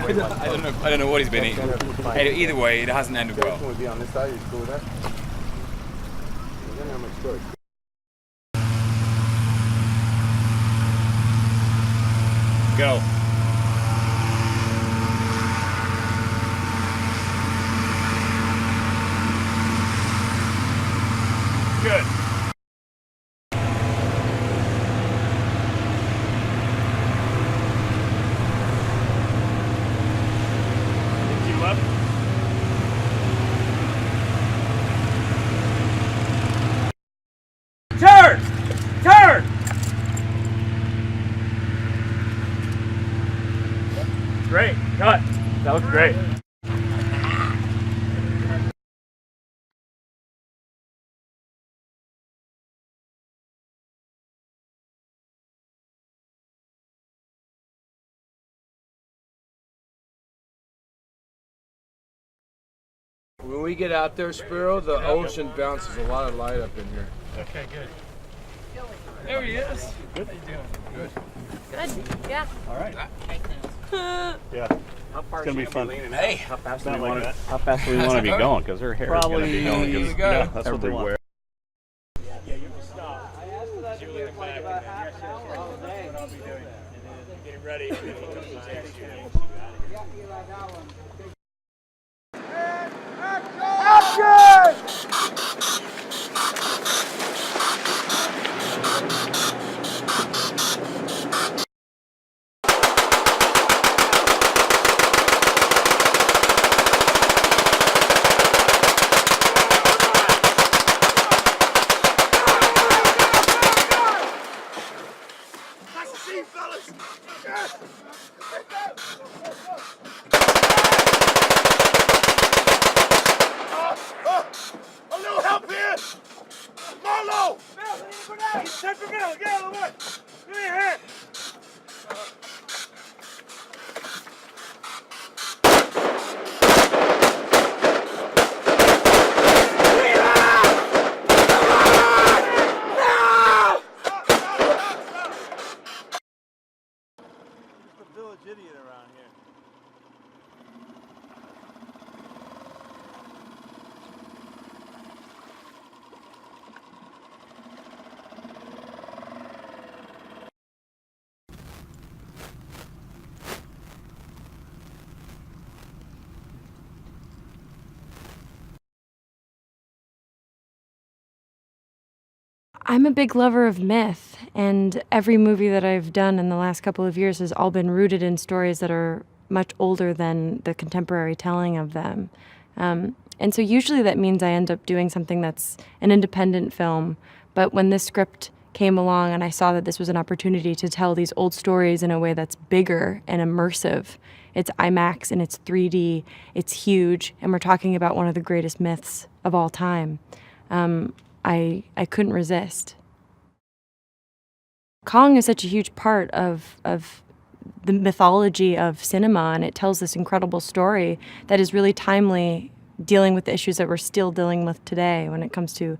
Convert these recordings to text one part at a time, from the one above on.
I don't know what he's been eating. Either way, it hasn't ended well. Go. Good. Keep up. Turn! Turn! Great. Cut. That looks great. When we get out there, Spiro, the ocean bounces a lot of light up in here. Okay, good. There he is. Good. How you doing? Good. Good. Yeah. All right. Yeah. How far It's gonna be fun. Hey. How fast Not do we like want that. How fast do we want to be going? Because her hair Probably. is going to be going. Go. Yeah, that's what they want. Everywhere. Yeah, you can stop. I asked for that to be like about half an hour. That's what I'll be doing. And then getting ready. And then he comes and takes you. Idiot around here. I'm a big lover of myth, and every movie that I've done in the last couple of years has all been rooted in stories that are much older than the contemporary telling of them. And so usually that means I end up doing something that's an independent film, but when this script came along and I saw that this was an opportunity to tell these old stories in a way that's bigger and immersive, it's IMAX and it's 3D, it's huge, and we're talking about one of the greatest myths of all time. I couldn't resist. Kong is such a huge part of the mythology of cinema, and it tells this incredible story that is really timely, dealing with the issues that we're still dealing with today when it comes to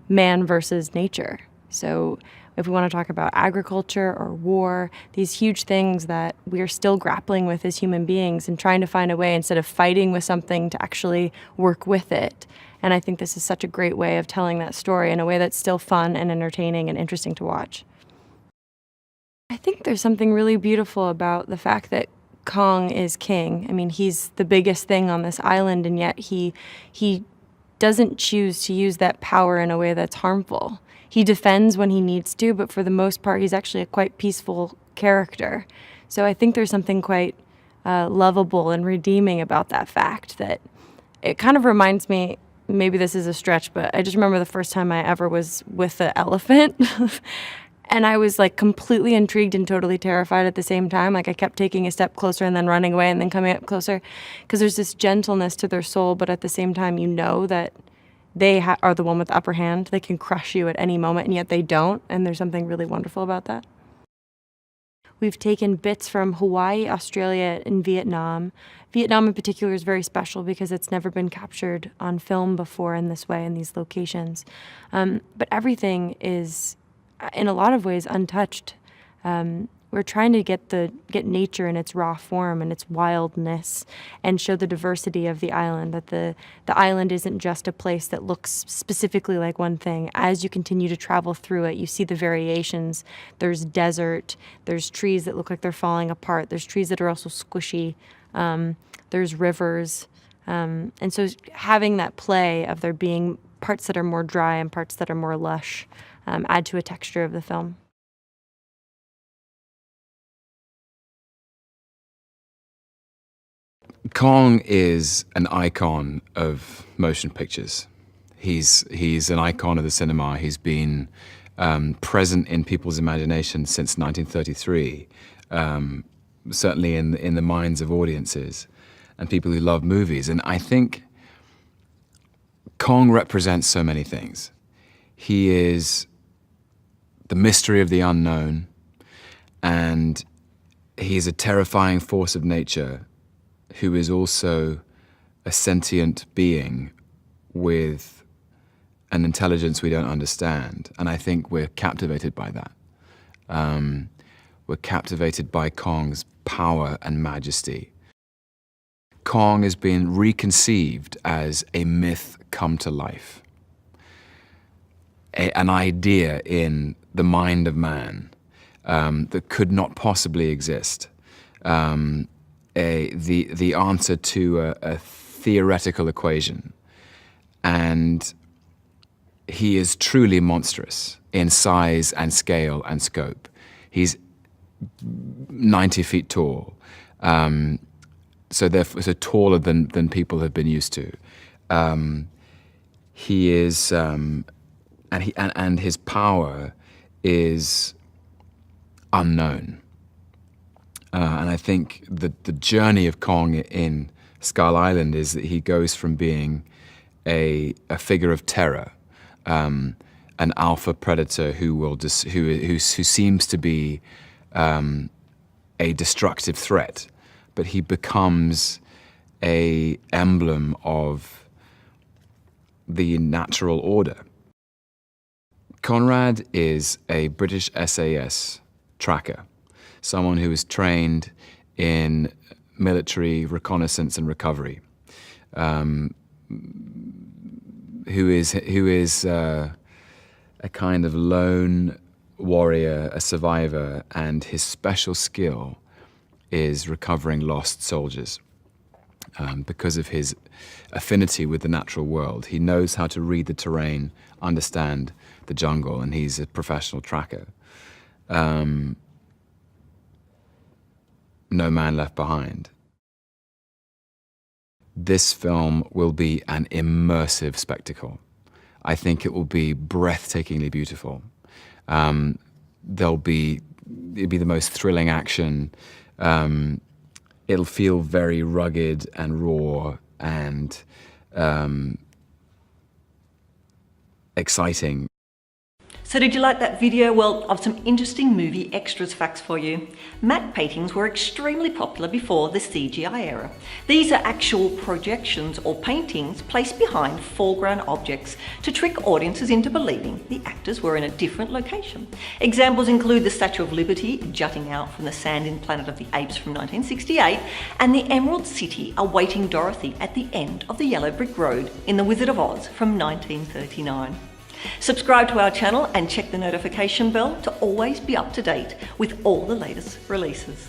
man versus nature. So if we want to talk about agriculture or war, these huge things that we are still grappling with as human beings and trying to find a way, instead of fighting with something, to actually work with it. And I think this is such a great way of telling that story in a way that's still fun and entertaining and interesting to watch. I think there's something really beautiful about the fact that Kong is king. I mean, he's the biggest thing on this island, and yet he doesn't choose to use that power in a way that's harmful. He defends when he needs to, but for the most part, he's actually a quite peaceful character. So I think there's something quite lovable and redeeming about that fact, that it kind of reminds me, maybe this is a stretch, but I just remember the first time I ever was with an elephant. And I was like completely intrigued and totally terrified at the same time. Like I kept taking a step closer and then running away and then coming up closer, because there's this gentleness to their soul, but at the same time you know that they are the one with the upper hand. They can crush you at any moment, and yet they don't, and there's something really wonderful about that. We've taken bits from Hawaii, Australia, and Vietnam. Vietnam in particular is very special because it's never been captured on film before in this way, in these locations. But everything is, in a lot of ways, untouched. We're trying to get nature in its raw form and its wildness, and show the diversity of the island. That the island isn't just a place that looks specifically like one thing. As you continue to travel through it, you see the variations. There's desert. There's trees that look like they're falling apart. There's trees that are also squishy. There's rivers, and so having that play of there being parts that are more dry and parts that are more lush add to a texture of the film. Kong is an icon of motion pictures. He's an icon of the cinema. He's been present in people's imagination since 1933, certainly in the minds of audiences and people who love movies. And I think Kong represents so many things. He is the mystery of the unknown, and he is a terrifying force of nature who is also a sentient being with an intelligence we don't understand. And I think we're captivated by that. We're captivated by Kong's power and majesty. Kong has been reconceived as a myth come to life, an idea in the mind of man that could not possibly exist. The answer to a theoretical equation. And he is truly monstrous in size and scale and scope. He's 90 feet tall, so therefore so taller than people have been used to. He is, and his power is unknown. And I think the journey of Kong in Skull Island is that he goes from being a figure of terror, an alpha predator who seems to be a destructive threat, but he becomes an emblem of the natural order. Conrad is a British SAS tracker, someone who is trained in military reconnaissance and recovery, who is a kind of lone warrior, a survivor, and his special skill is recovering lost soldiers. Because of his affinity with the natural world, he knows how to read the terrain, understand the jungle, and he's a professional tracker. No Man Left Behind. This film will be an immersive spectacle. I think it will be breathtakingly beautiful. It'll be the most thrilling action. It'll feel very rugged and raw and exciting. So did you like that video? Well, I've some interesting movie extras facts for you. Matte paintings were extremely popular before the CGI era. These are actual projections or paintings placed behind foreground objects to trick audiences into believing the actors were in a different location. Examples include the Statue of Liberty jutting out from the sand in Planet of the Apes from 1968 and the Emerald City awaiting Dorothy at the end of the Yellow Brick Road in The Wizard of Oz from 1939. Subscribe to our channel and check the notification bell to always be up to date with all the latest releases.